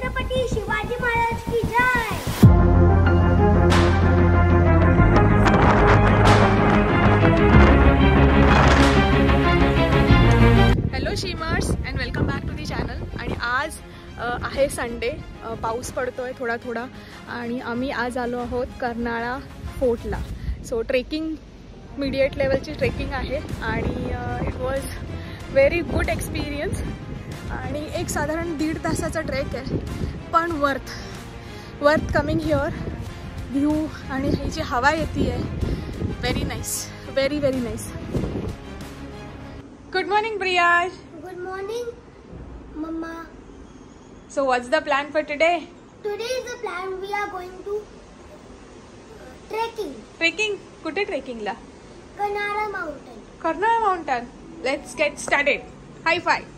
छत्रपती शिवाजी महाराज की जय. Hello shimmers and welcome back to the channel. आणि आज आहे संडे, पाऊस पडतोय थोडा थोडा आणि आम्ही आज आलो आहोत कर्नाळा फोर्टला. सो ट्रेकिंग मीडिएट लेवलची ट्रेकिंग आहे आणि it was very good experience. आणि एक साधारण 1.5 तासाचा ट्रेक आहे, पण वर्थ कमिंग हिअर. व्ह्यू आणि ही जी हवा येते आहे, very nice, very very nice. Good morning Priya's. Good morning, Mama. So what's the plan for today? Today is the plan. We are going to trekking. Trekking? कुठे ट्रेकिंगला? Karnala Mountain. Karnala mountain. Let's get started. High five.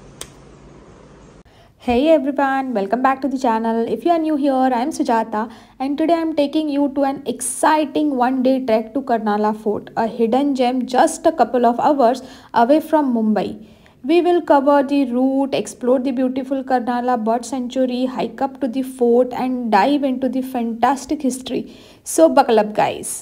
Hey everyone, welcome back to the channel. If you are new here, I am Sujata and today I am taking you to an exciting one-day trek to Karnala Fort, a hidden gem just a couple of hours away from Mumbai. We will cover the route, explore the beautiful Karnala Bird Sanctuary, hike up to the fort and dive into the fantastic history. So buckle up guys.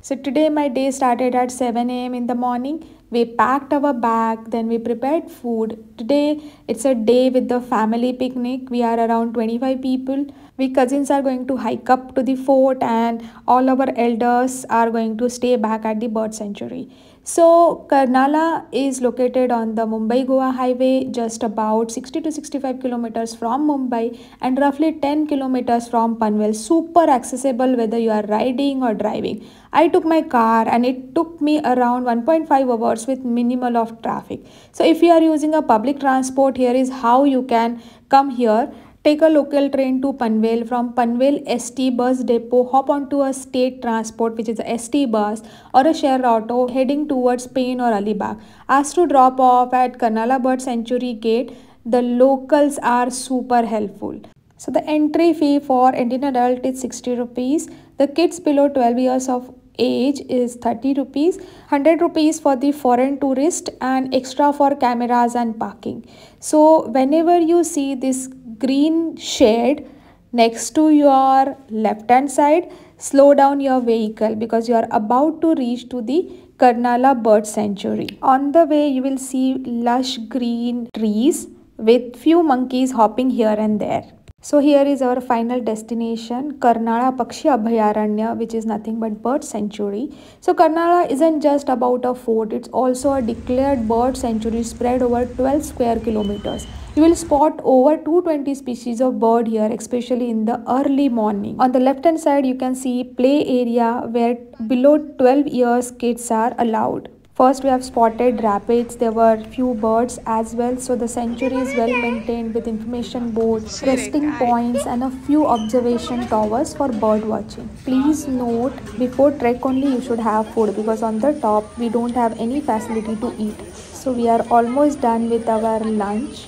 So today my day started at 7 a.m. in the morning. We packed our bag, then we prepared food. Today it's a day with the family picnic. We are around 25 people. We cousins are going to hike up to the fort and all our elders are going to stay back at the bird sanctuary. So Karnala is located on the Mumbai-Goa highway, just about 60 to 65 kilometers from Mumbai and roughly 10 kilometers from Panvel. Super accessible whether you are riding or driving. I took my car and it took me around 1.5 hours with minimal of traffic. So if you are using a public transport, here is how you can come here. Take a local train to Panvel. From Panvel ST bus depot, hop onto a state transport which is a ST bus or a share auto heading towards Pain or Alibag. Ask to drop off at Karnala Bird Sanctuary gate. The locals are super helpful. So the entry fee for Indian adult is 60 rupees. The kids below 12 years of age is 30 rupees. 100 rupees for the foreign tourist and extra for cameras and parking. So whenever you see this green shade next to your left hand side, slow down your vehicle because you are about to reach to the Karnala Bird Sanctuary. On the way you will see lush green trees with few monkeys hopping here and there. So here is our final destination, Karnala Pakshi Abhayaranya, which is nothing but bird sanctuary. So Karnala isn't just about a fort, it's also a declared bird sanctuary spread over 12 square kilometers. You will spot over 220 species of bird here, especially in the early morning. On the left hand side, you can see play area where below 12 years kids are allowed. First we have spotted rabbits. There were few birds as well. So the sanctuary is well maintained with information boards, resting points and a few observation towers for bird watching. Please note, before trek only you should have food because on the top we don't have any facility to eat. So we are almost done with our lunch.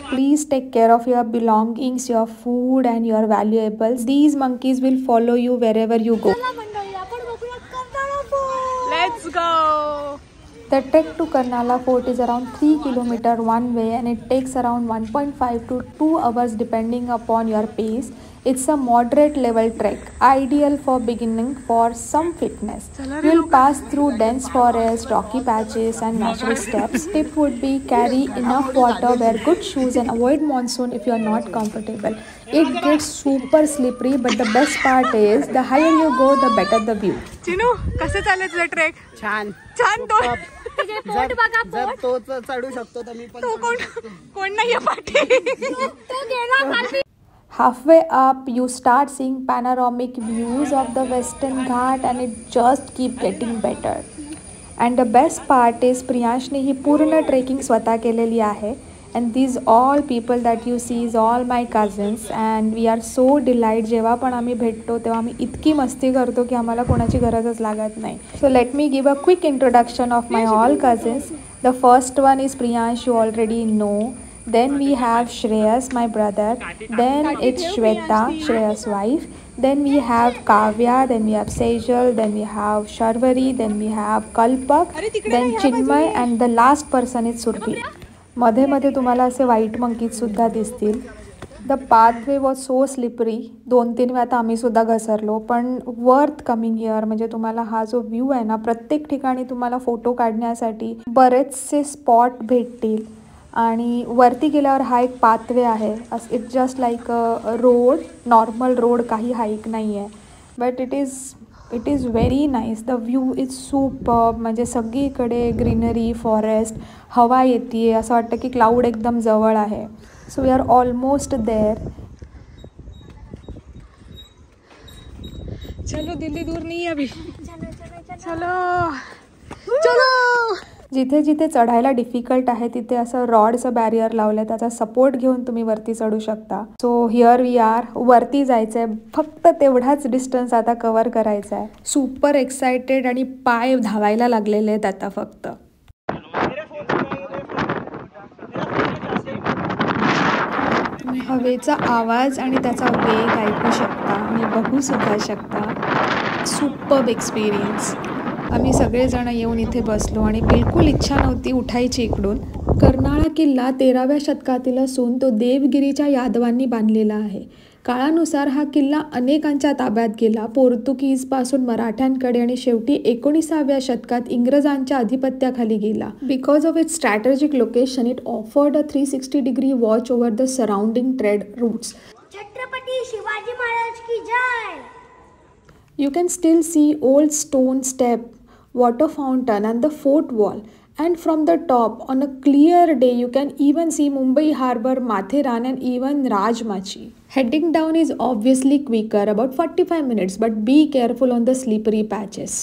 Please take care of your belongings, your food and your valuables. These monkeys will follow you wherever you go. Let's go. The trek to Karnala Fort is around 3 km one way and it takes around 1.5 to 2 hours depending upon your pace. It's a moderate level trek, ideal for beginning for some fitness. You'll pass through dense forest, rocky patches and natural steps. Tip would be carry enough water, wear good shoes and avoid monsoon if you are not comfortable. It gets super slippery but the best part is the higher you go the better the view. Chinu, कसं चाललं तुझं track? छान छान. तो जर तोच चढू शकतो तर मी पण. तो कोण नाहीये पाठी. Halfway up, you start seeing panoramic views of the Western Ghat and it just keep getting better. And the best part is प्रियांशने ही पूर्ण ट्रेकिंग स्वतः केलेली आहे. And these all people that you see is all my cousins and we are so delighted. जेव्हा पण आम्ही भेटतो तेव्हा आम्ही इतकी मस्ती करतो की आम्हाला कोणाची गरजच लागत नाही. So let me give a quick introduction of my all cousins. The first one is Priyansh, you already know. Then we have Shreyas, my brother. Then it's Shweta, Shreya's wife. Then we have Kavya. Then we have Sejal. Then we have Sharvari. Then we have Kalpak. Then Chinmay. And the last person is Surbi. मध्ये मध्ये तुम्हाला असे white मंकीजसुद्धा दिसतील. The pathway was so slippery. 2-3 वेळा तर आम्हीसुद्धा घसरलो, पण worth coming here. म्हणजे तुम्हाला हा जो व्ह्यू आहे ना, प्रत्येक ठिकाणी तुम्हाला फोटो काढण्यासाठी बरेचसे स्पॉट भेटतील. आणि वरती गेल्यावर हा एक पाथवे आहे. It's just like a road, normal road, काही हाईक नाही आहे. But it is very nice. The view is superb. म्हणजे सगळीकडे ग्रीनरी, फॉरेस्ट, हवा येते आहे. असं वाटतं की क्लाउड एकदम जवळ आहे. So we are almost there. चलो दिल्ली दूर नहीं है अभी. चलो चलो. जिथे जिथे चढायला डिफिकल्ट आहे तिथे असं रॉडचं बॅरियर लावलं आहे. त्याचा सपोर्ट घेऊन तुम्ही वरती चढू शकता. So here we are. वरती जायचं आहे. फक्त तेवढाच डिस्टन्स आता कवर करायचा आहे. सुपर एक्सायटेड आणि पाय धावायला लागलेले आहेत आता फक्त. हवेचा आवाज आणि त्याचा वेग ऐकू शकता आणि बघूसुद्धा शकता. Superb experience. आम्ही सगळेजण येऊन इथे बसलो आणि बिलकुल इच्छा नव्हती उठायची इकडून. कर्नाळा किल्ला 13व्या शतकातील असून तो देवगिरीच्या यादवांनी बांधलेला आहे. काळानुसार हा किल्ला अनेकांच्या ताब्यात गेला. पोर्तुगीजपासून मराठ्यांकडे आणि शेवटी 19व्या शतकात इंग्रजांच्या अधिपत्याखाली गेला. Because of its strategic location it offered a 360-degree watch over the surrounding trade routes. Chhatrapati Shivaji Maharaj की जय. You can still see old stone step, water fountain and the fort wall. And from the top, on a clear day, you can even see Mumbai Harbour, Matheran and even Rajmachi. Heading down is obviously quicker, about 45 minutes, but be careful on the slippery patches.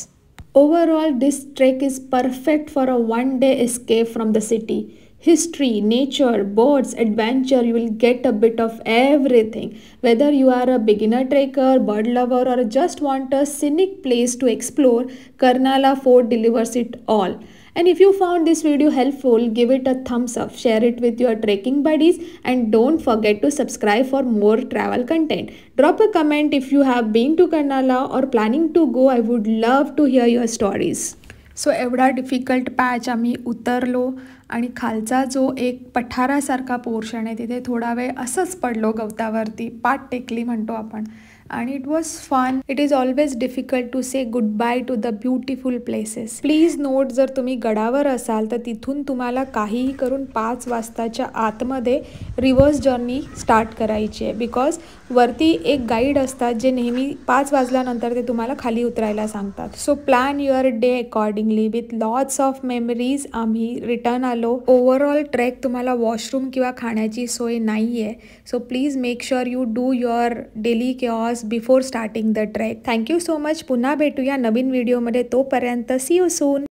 Overall, this trek is perfect for a one-day escape from the city. History, nature, birds, adventure, you will get a bit of everything. Whether you are a beginner trekker, bird lover or just want a scenic place to explore, Karnala Fort delivers it all. And if you found this video helpful, give it a thumbs up, share it with your trekking buddies and don't forget to subscribe for more travel content. Drop a comment if you have been to Karnala or planning to go. I would love to hear your stories. सो एवढा difficult patch आम्ही उतरलो आणि खालचा जो एक पठारासारखा portion आहे तिथे थोडा वेळ असंच पडलो गवतावरती. पाठ टेकली म्हणतो आपण. आणि it was fun. It is always difficult to say goodbye to the beautiful places. Please note, जर तुम्ही गडावर असाल तर तिथून तुम्हाला काहीही करून 5 वाजताच्या आतमध्ये रिव्हर्स जर्नी स्टार्ट करायची आहे. बिकॉज वरती एक गाईड असतात जे नेहमी 5 वाजल्यानंतर ते तुम्हाला खाली उतरायला सांगतात. So plan your day accordingly with lots of memories. आम्ही रिटर्न आलो. ओव्हरऑल ट्रेक तुम्हाला वॉशरूम किंवा खाण्याची सोय नाही आहे. So please make sure you do your daily chaos before starting the trek. Thank you so much. पुन्हा भेटूया नवीन व्हिडिओमध्ये. तोपर्यंत सी यू सून.